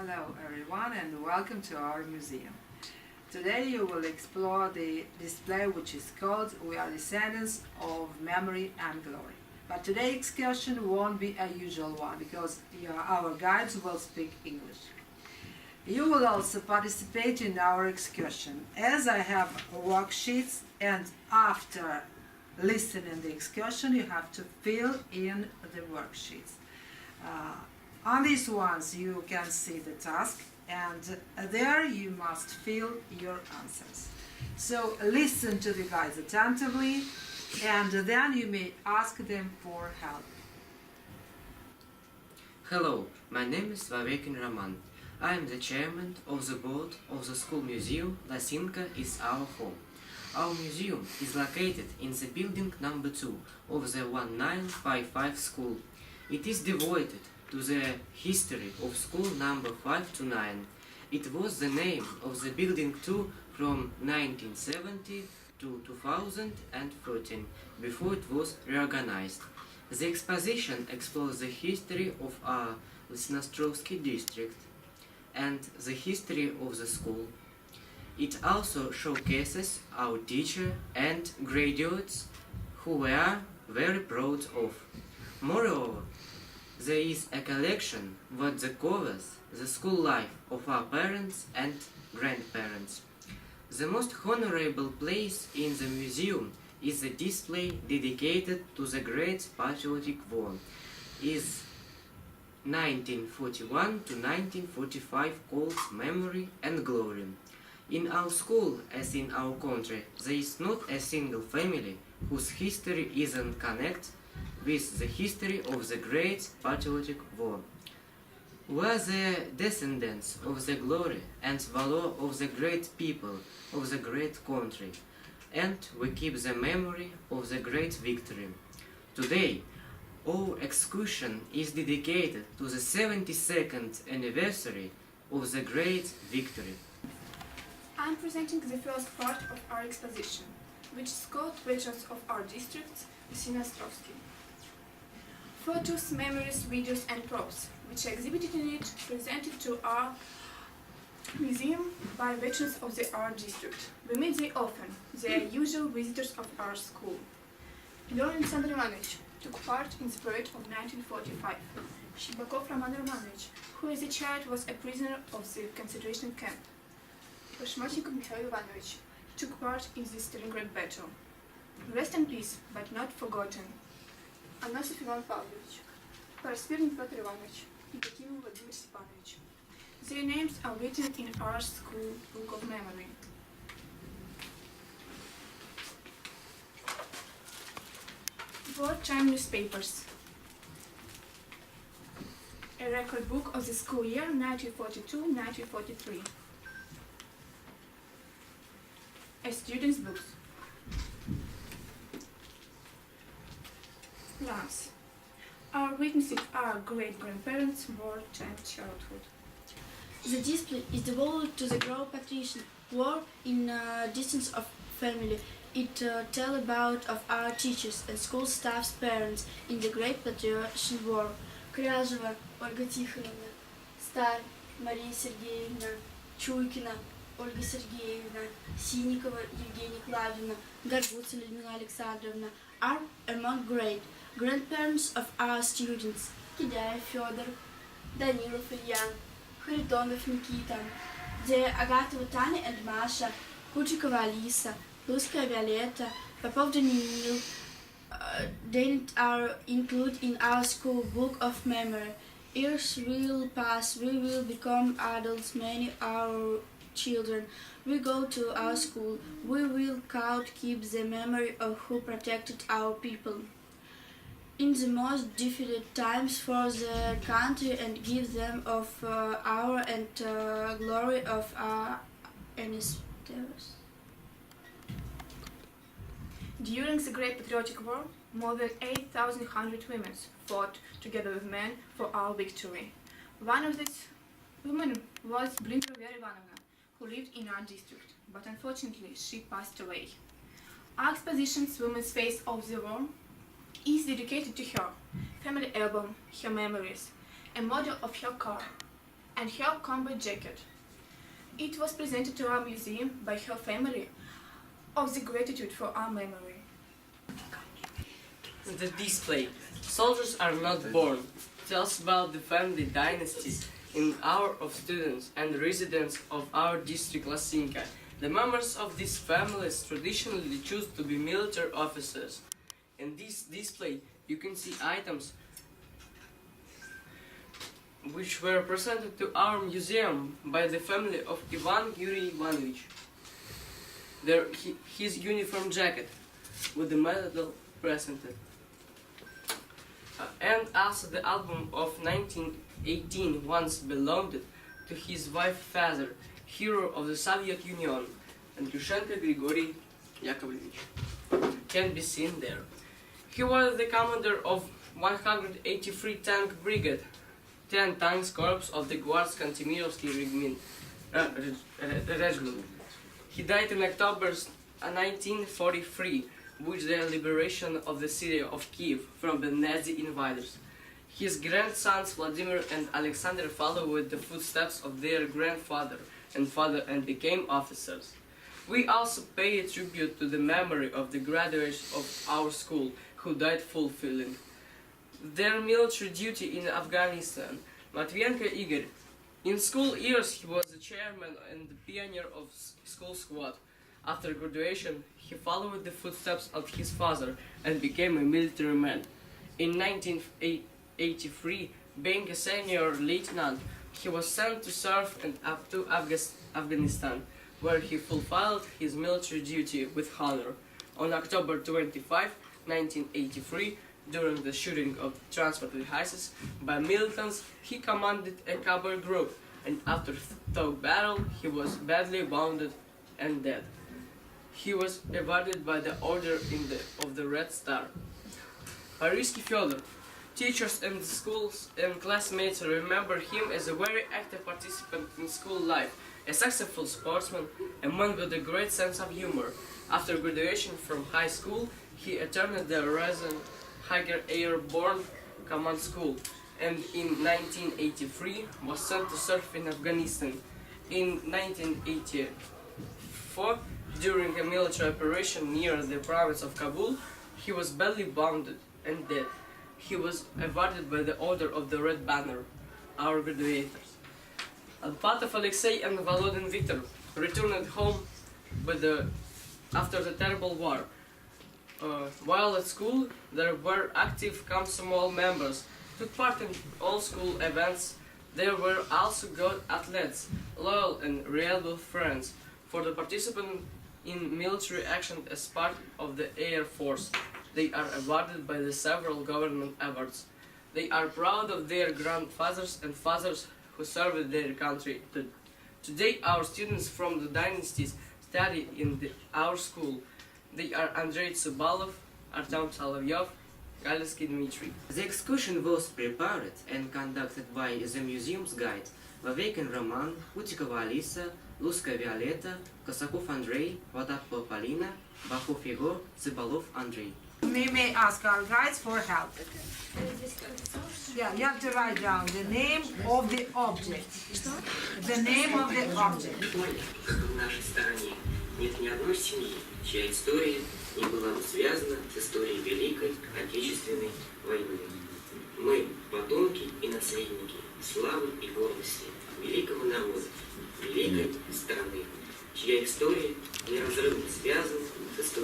Hello everyone and welcome to our museum. Today you will explore the display which is called We Are Descendants of Memory and Glory. But today's excursion won't be a usual one because our guides will speak English. You will also participate in our excursion as I have worksheets, and after listening the excursion you have to fill in the worksheets. On these ones you can see the task, and there you must fill your answers. So listen to the guides attentively and then you may ask them for help. Hello, my name is Roman. I am the chairman of the board of the school museum. Losинka is our home. Our museum is located in the building number 2 of the 1955 school. It is devoted to the history of school number 5 to 9. It was the name of the building 2 from 1970 to 2013, before it was reorganized. The exposition explores the history of our Losinoostrovsky district and the history of the school. It also showcases our teachers and graduates who we are very proud of. Moreover, there is a collection that covers the school life of our parents and grandparents. The most honorable place in the museum is the display dedicated to the Great Patriotic War. Is 1941 to 1945 called Memory and Glory. In our school, as in our country, there is not a single family whose history isn't connected with the history of the Great Patriotic War. We are the descendants of the glory and valor of the great people of the great country, and we keep the memory of the great victory. Today, our excursion is dedicated to the 72nd anniversary of the great victory. I'm presenting the first part of our exposition, which is called Veterans of Our Districts, Losinoostrovsky. Photos, memories, videos and props, which are exhibited in it, presented to our museum by veterans of our district. We meet them often. They are usual visitors of our school. Leon Alexander Ivanovich took part in the parade of 1945. Shibakov Roman Romanovich, who as a child was a prisoner of the concentration camp. Bashmatnikov Mikhail Ivanovich took part in the Stalingrad battle. Rest in peace, but not forgotten. Аносов Иван Павлович, Парасверник Петр Иванович, и Якимов Владимир Степанович. Their names are written in our school book of memory. Wartime newspapers. A record book of the school year 1942-1943. A student's books. Plans. Our witnesses are great-grandparents' wartime childhood. The display is devoted to the Great Patriotic War in distance of family. It tells about of our teachers and school staff's parents in the Great Patriotic War. Кряжева Ольга Тихоновна, Старь Мария Сергеевна, Чуйкина Ольга Сергеевна, Синникова Евгения Клавдевна, Горгуца Людмила Александровна are among great grandparents of our students. Кидаев Федор, Данилов Илья, Харитонов Никита, де Agatova Tanya and Masha, Kuchikova Alisa, Luskaya Violeta, Popov Danil, they are included in our school book of memory. Years will pass, we will become adults, many our children. We go to our school, we will keep the memory of who protected our people in the most difficult times for the country and give them of our and glory of our ancestors. During the Great Patriotic War, more than 8,100 women fought together with men for our victory. One of these women was Blinker Vera Ivanovna, who lived in our district, but unfortunately she passed away. Our exposition's Women's Face of the War is dedicated to her, family album, her memories, a model of her car, and her combat jacket. It was presented to our museum by her family of the gratitude for our memory. The display "Soldiers Are Not Born" tells about the family dynasties in our of students and residents of our district Losинka. The members of these families traditionally choose to be military officers. In this display, you can see items which were presented to our museum by the family of Ivan Yuri Ivanovich. His uniform jacket with the medal presented. And also the album of 1918 once belonged to his wife father, hero of the Soviet Union, Andrushenko Grigory Yakovlevich, can be seen there. He was the commander of 183 Tank Brigade, 10 Tanks Corps of the Guards Kantemirovsky Regiment. He died in October 1943, with the liberation of the city of Kiev from the Nazi invaders. His grandsons Vladimir and Alexander followed the footsteps of their grandfather and father and became officers. We also pay a tribute to the memory of the graduates of our school who died fulfilling their military duty in Afghanistan. Matvienko Igor. In school years, he was the chairman and the pioneer of school squad. After graduation, he followed the footsteps of his father and became a military man. In 1983, being a senior lieutenant, he was sent to serve up to Afghanistan, where he fulfilled his military duty with honor. On October 25, 1983, during the shooting of transport vehicles by militants, he commanded a cavalry group, and after tough battle, he was badly wounded and dead. He was awarded by the Order of the Red Star. Parisky Fyodor. Teachers and schools and classmates remember him as a very active participant in school life, a successful sportsman, a man with a great sense of humor. After graduation from high school, he attended the Rezan Higer Airborne Command School, and in 1983 was sent to serve in Afghanistan. In 1984, during a military operation near the province of Kabul, he was badly wounded and dead. He was awarded by the Order of the Red Banner, our graduates. Alpatov Alexei and Volodin Viktor returned home after the terrible war. While at school, there were active Komsomol members, took part in all school events. There were also good athletes, loyal and reliable friends. For the participant in military action as part of the Air Force, they are awarded by the several government awards. They are proud of their grandfathers and fathers who served their country. Today, our students from the dynasties study in our school. They are Andrei Tsubalov, Artem Solovyov, Galsky Dmitry. The excursion was prepared and conducted by the museum's guide Vavekin Roman, Kutikova Alisa, Luska Violeta, Kosakov Andrei, Vodapko Polina, Bakov Igor, Tsubalov Andrei. We may ask our guides for help. Yeah, you have to write down the name of the object. The name of the object. В нашей стране нет ни одной семьи, чья история не была бы связана с историей Великой Отечественной войны. Мы потомки и наследники славы и гордости великого народа, великой страны, чья история неразрывно связана с историей